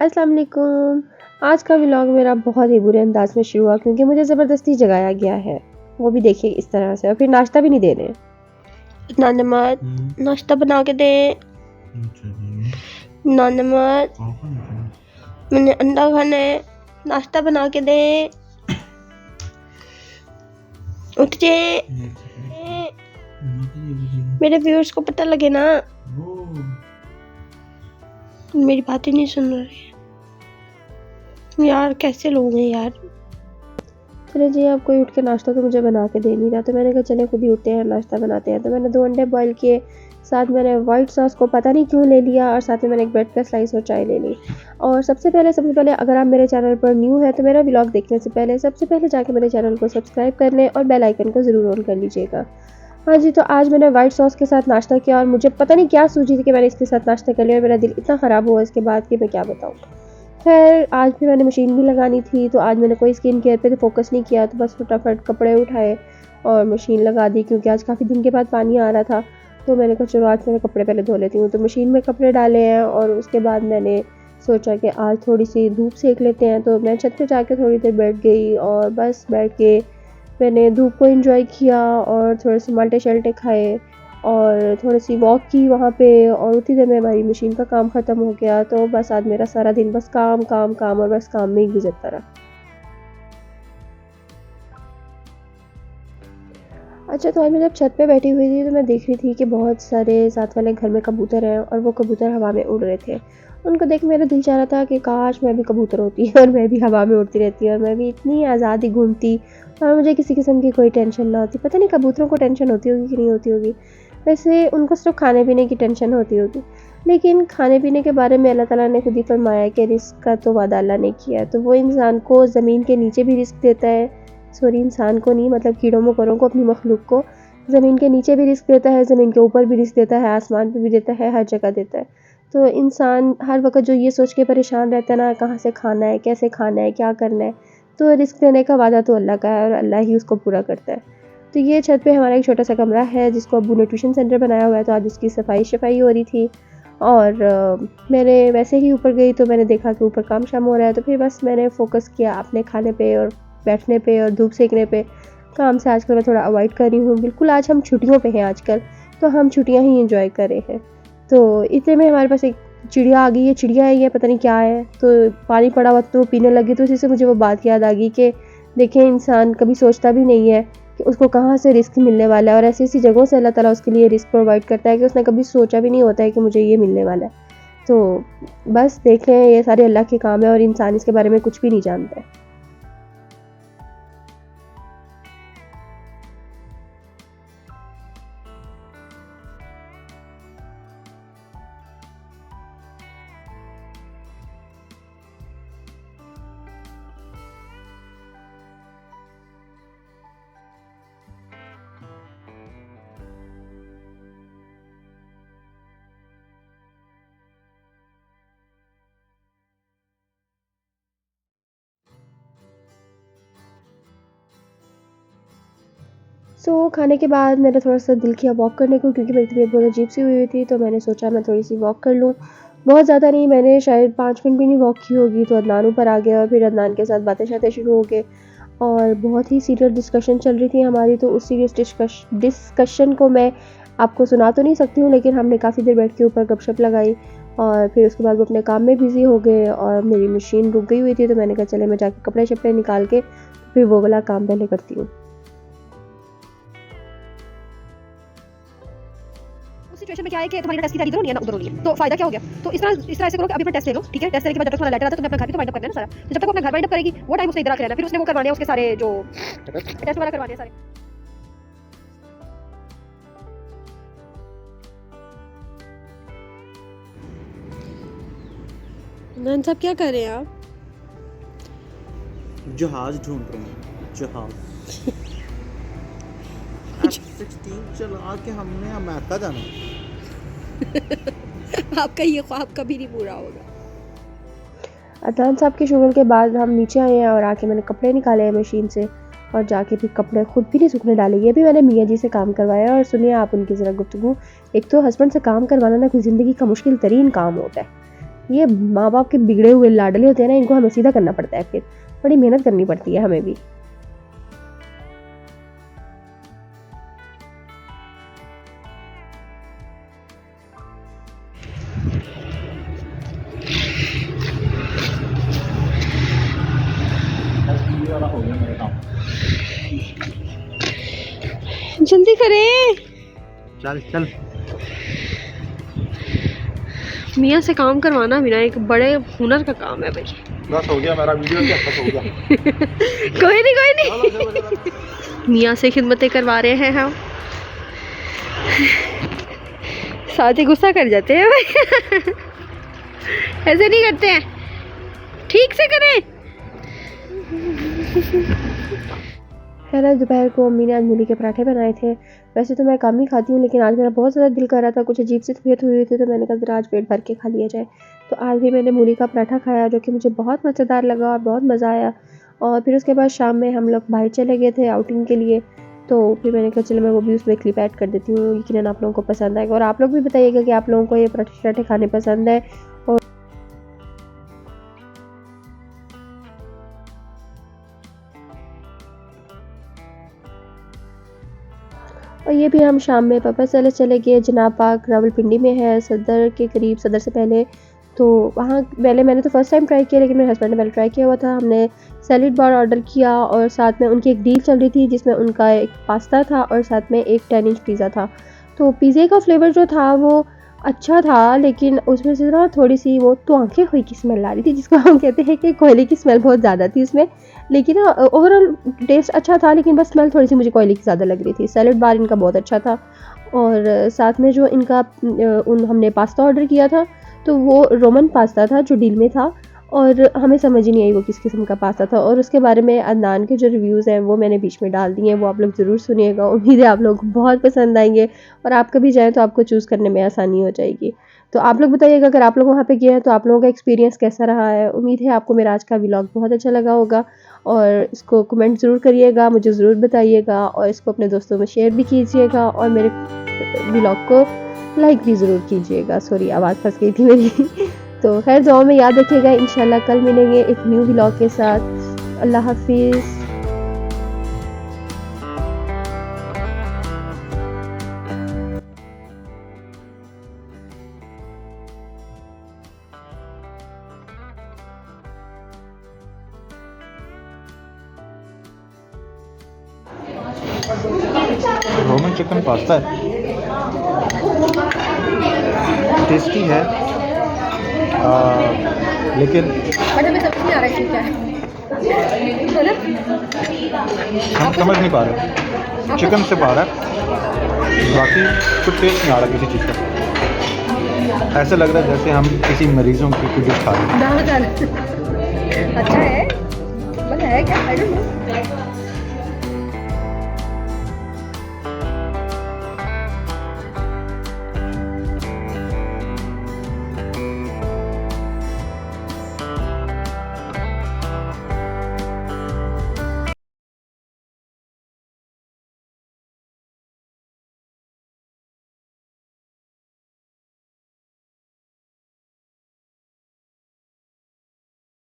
अस्सलाम वालेकुम। आज का व्लॉग मेरा बहुत ही बुरे अंदाज में शुरू हुआ क्योंकि मुझे ज़बरदस्ती जगाया गया है, वो भी देखिए इस तरह से, और फिर नाश्ता भी नहीं दे रहे। नानमत नाश्ता बना के दे। नानमत मैंने अंडा खाना है, नाश्ता बना के दे। उठ जे, मेरे व्यूअर्स को पता लगे ना। मेरी बातें नहीं सुन रहे यार, कैसे लोग हैं यार। चले जी, अब कोई उठ के नाश्ता तो मुझे बना के दे नहीं रहा, तो मैंने कहा चले खुद ही उठते हैं, नाश्ता बनाते हैं। तो मैंने 2 अंडे बॉईल किए, साथ मैंने वाइट सॉस को पता नहीं क्यों ले लिया, और साथ में मैंने एक ब्रेड का स्लाइस और चाय ले ली। और सबसे पहले अगर आप मेरे चैनल पर न्यू है तो मेरा व्लॉग देखने से पहले सबसे पहले जाके मेरे चैनल को सब्सक्राइब कर लें और बेल आइकन को ज़रूर ऑन कर लीजिएगा। हाँ जी, तो आज मैंने वाइट सॉस के साथ नाश्ता किया और मुझे पता नहीं क्या सूझी थी कि मैंने इसके साथ नाश्ता कर लिया, और मेरा दिल इतना ख़राब हुआ इसके बाद कि मैं क्या बताऊँ। खैर, आज भी मैंने मशीन भी लगानी थी, तो आज मैंने कोई स्किन केयर पे तो फोकस नहीं किया, तो बस फटाफट कपड़े उठाए और मशीन लगा दी, क्योंकि आज काफ़ी दिन के बाद पानी आ रहा था। तो मैंने कहा चलो आज मेरे कपड़े पहले धो लेती हूँ, तो मशीन में कपड़े डाले हैं और उसके बाद मैंने सोचा कि आज थोड़ी सी धूप सेक लेते हैं। तो मैं छत पे जाके थोड़ी देर बैठ गई और बस बैठ के मैंने धूप को एंजॉय किया और थोड़े से माल्टे शल्टे खाए और थोड़ी सी वॉक की वहाँ पे, और उतनी देर में हमारी मशीन का काम ख़त्म हो गया। तो बस आज मेरा सारा दिन बस काम काम काम और बस काम में ही गुजरता रहा। अच्छा, तो आज मैं जब छत पे बैठी हुई थी तो मैं देख रही थी कि बहुत सारे साथ वाले घर में कबूतर हैं और वो कबूतर हवा में उड़ रहे थे। उनको देख मेरा दिल चाह रहा था कि काश मैं भी कबूतर होती और मैं भी हवा में उड़ती रहती और मैं भी इतनी आज़ादी घूमती और मुझे किसी किस्म की कोई टेंशन ना होती। पता नहीं कबूतरों को टेंशन होती होगी कि नहीं होती होगी। वैसे उनको सिर्फ खाने पीने की टेंशन होती होगी, लेकिन खाने पीने के बारे में अल्लाह ताला ने खुद ही फरमाया कि रिस्क का तो वादा अल्लाह ने किया, तो वो इंसान को ज़मीन के नीचे भी रिस्क देता है। सॉरी, इंसान को नहीं, मतलब कीड़ों मकोड़ों को, अपनी मखलूक को ज़मीन के नीचे भी रिस्क देता है, ज़मीन के ऊपर भी रिस्क देता है, आसमान पे भी देता है, हर जगह देता है। तो इंसान हर वक्त जो ये सोच के परेशान रहता है ना, कहाँ से खाना है, कैसे खाना है, क्या करना है, तो रिस्क देने का वादा तो अल्लाह का है और अल्लाह ही उसको पूरा करता है। तो ये छत पे हमारा एक छोटा सा कमरा है जिसको अब्बू ने ट्यूशन सेंटर बनाया हुआ है, तो आज उसकी सफाई हो रही थी। और मैंने वैसे ही ऊपर गई तो मैंने देखा कि ऊपर काम शाम हो रहा है, तो फिर बस मैंने फ़ोकस किया अपने खाने पे और बैठने पे और धूप सेकने पे। काम से आजकल मैं थोड़ा अवॉइड कर रही हूँ, बिल्कुल आज हम छुट्टियों पे हैं आजकल, तो हम छुट्टियाँ ही एंजॉय कर रहे हैं। तो इतने में हमारे पास एक चिड़िया आ गई है, चिड़िया है ये पता नहीं क्या है, तो पानी पड़ा हुआ तो वो पीने लगी, तो उसी से मुझे वो बात याद आ गई कि देखें, इंसान कभी सोचता भी नहीं है कि उसको कहाँ से रिस्क मिलने वाला है, और ऐसी ऐसी जगहों से अल्लाह ताला उसके लिए रिस्क प्रोवाइड करता है कि उसने कभी सोचा भी नहीं होता है कि मुझे ये मिलने वाला है। तो बस देखें, ये सारे अल्लाह के काम है और इंसान इसके बारे में कुछ भी नहीं जानता है। खाने के बाद मेरा थोड़ा-सा दिल किया वॉक करने को, क्योंकि मेरी तबीयत बहुत अजीब-सी हुई थी, तो मैंने सोचा मैं थोड़ी-सी वॉक कर लूँ। बहुत ज़्यादा नहीं, मैंने शायद 5 मिनट भी नहीं वॉक की होगी, तो अदनान ऊपर आ गया और फिर अदनान के साथ बातें-शातें शुरू हो गए और बहुत ही सीरियस डिस्कशन चल रही थी हमारी। तो उस सीरियस डिस्कशन को मैं आपको सुना तो नहीं सकती हूँ, लेकिन हमने काफ़ी देर बैठ के ऊपर गपशप लगाई और फिर उसके बाद वो अपने काम में बिज़ी हो गए और मेरी मशीन रुक गई हुई थी, तो मैंने कहा चले मैं जाके कपड़े-शपड़े निकाल के फिर वो वाला काम पहले करती हूँ। सिचुएशन में क्या है कि तुम्हारी टेस्ट की तैयारी इधर होनी है ना उधर होनी है, तो फायदा क्या हो गया। तो इस तरह से करो कि अभी फिर टेस्ट ले लो, ठीक है। टेस्ट लेने के बाद जब तक तुम्हारा लेटर आता है तो तुम्हें अपना घर भी तो वाइंड अप करना है ना सारा। तो जब तक वो अपना घर वाइंड अप करेगी वो टाइम उसने इधर आके रहना, फिर उसने वो करवाने हैं उसके सारे जो टेस्ट वगैरह करवाने हैं सारे। नन साहब क्या कर रहे हैं आप? जहाज ढूंढ रहे हैं, जहाज F-16 चला के हमने अमेरिका जाना है। आपका ये ख्वाब कभी नहीं पूरा होगा। अदनान साहब के शुगल के बाद हम नीचे आए हैं और आके मैंने कपड़े निकाले हैं मशीन से और जाके भी कपड़े खुद भी नहीं सूखने डाले। ये भी मैंने मियाँ जी से काम करवाया और सुनिए आप उनकी ज़रा गुफ्तगू। एक तो हस्बैंड से काम करवाना ना कोई ज़िंदगी का मुश्किल तरीन काम होता है, ये माँ बाप के बिगड़े हुए लाडले होते हैं ना, इनको हमें सीधा करना पड़ता है, फिर बड़ी मेहनत करनी पड़ती है हमें भी। जल्दी करें, चल चल। मियाँ से काम करवाना भी ना एक बड़े हुनर का काम है भाई। बस हो गया मेरा वीडियो, क्या बस हो गया। कोई नहीं मियाँ से खिदमतें करवा रहे हैं हम, साथ ही गुस्सा कर जाते हैं भाई। ऐसे नहीं करते हैं, ठीक से करें। खैर आज दोपहर को अम्मी ने आज मूली के पराठे बनाए थे। वैसे तो मैं कम ही खाती हूँ, लेकिन आज मेरा बहुत ज़्यादा दिल कर रहा था, कुछ अजीब सी तबीयत हुई थी, तो मैंने कहा ज़रा आज पेट भर के खा लिया जाए। तो आज भी मैंने मूली का पराठा खाया, जो कि मुझे बहुत मज़ेदार लगा और बहुत मज़ा आया। और फिर उसके बाद शाम में हम लोग बाहर चले गए थे आउटिंग के लिए, तो फिर मैंने कहा चलो मैं वो भी उसमें क्लिप ऐड कर देती हूँ, यकीनन आप लोगों को पसंद आएगा। और आप लोग भी बताइएगा कि आप लोगों को ये पराठे शराठे खाने पसंद है। और ये भी हम शाम में पापा चले गए जनाब पार्क, रावलपिंडी में है, सदर के करीब, सदर से पहले। तो वहाँ पहले मैंने तो फर्स्ट टाइम ट्राई किया, लेकिन मेरे हस्बैंड ने पहले ट्राई किया हुआ था। हमने सैलेड बार ऑर्डर किया और साथ में उनकी एक डील चल रही थी जिसमें उनका एक पास्ता था और साथ में एक 10 इंच पिज़्ज़ा था। तो पिज़्ज़े का फ्लेवर जो था वो अच्छा था, लेकिन उसमें से ना थोड़ी सी वो तो आंखें खोई की स्मेल आ रही थी, जिसको हम कहते हैं कि कोयले की स्मेल बहुत ज़्यादा थी उसमें। लेकिन ना ओवरऑल टेस्ट अच्छा था, लेकिन बस स्मेल थोड़ी सी मुझे कोयले की ज़्यादा लग रही थी। सैलेड बार इनका बहुत अच्छा था। और साथ में जो इनका हमने पास्ता ऑर्डर किया था, तो वो रोमन पास्ता था जो डील में था, और हमें समझ ही नहीं आई वो किस किस्म का पास्ता था। और उसके बारे में अदनान के जो रिव्यूज़ हैं वो मैंने बीच में डाल दिए हैं, वो आप लोग ज़रूर सुनिएगा। उम्मीद है आप लोगों को बहुत पसंद आएंगे, और आप कभी जाएँ तो आपको चूज़ करने में आसानी हो जाएगी। तो आप लोग बताइएगा अगर आप लोग वहाँ पे गए हैं तो आप लोगों का एक्सपीरियंस कैसा रहा है। उम्मीद है आपको मेरा आज का व्लॉग बहुत अच्छा लगा होगा, और इसको कमेंट ज़रूर करिएगा, मुझे ज़रूर बताइएगा, और इसको अपने दोस्तों में शेयर भी कीजिएगा, और मेरे व्लॉग को लाइक भी ज़रूर कीजिएगा। सॉरी आवाज़ फंस गई थी मेरी। तो खैर दुआ में याद रखिएगा, इंशाल्लाह कल मिलेंगे एक न्यू व्लॉग के साथ। अल्लाह हाफिज़। रोमन चिकन पास्ता है, टेस्टी है, लेकिन बट हमें समझ नहीं आ रहा है क्या है। हम समझ नहीं पा रहे, चिकन से पा रहा है, बाकी कुछ टेस्ट नहीं आ रहा किसी चीज़ का। ऐसा लग रहा है जैसे हम किसी मरीजों की डिश खा रहे हैं। अच्छा है, मतलब है क्या, आई डोंट नो।